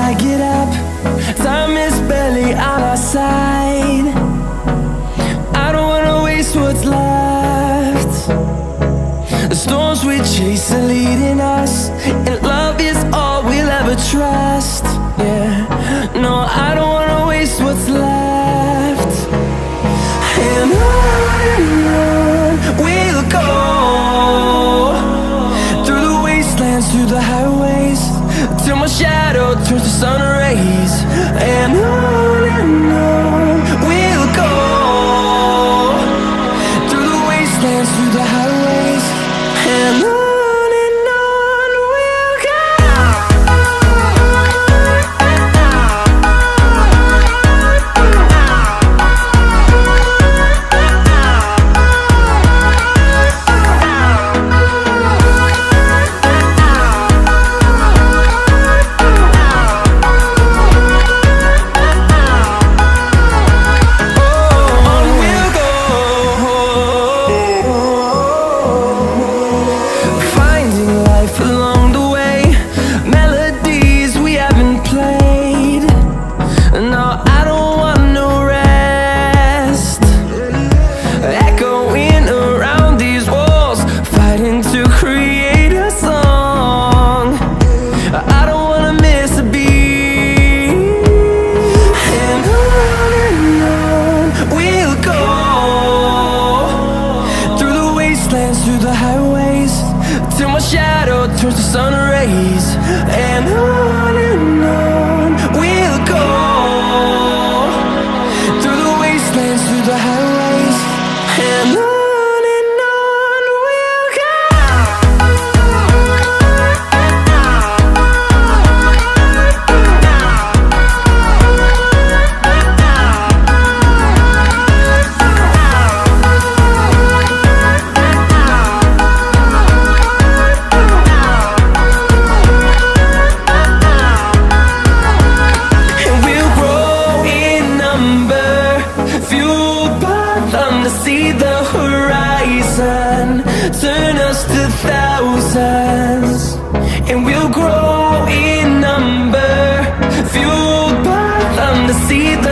I get up, time is barely on our side. I don't wanna waste what's left. The storms we chase are leading us, and love is all we'll ever trust. Yeah, no, I don't wanna waste what's left. And on we'll go, through the wastelands, through the highways, till my shadow turns to sun rays. And on we'll go, through the wastelands, through the highways, and on we'll go. Through the highways, till my shadow turns to sun rays. And on we'll go, through the wastelands, through the highways, and on we'll go. See the horizon turn us to thousands, and we'll grow in number, fueled by them to see the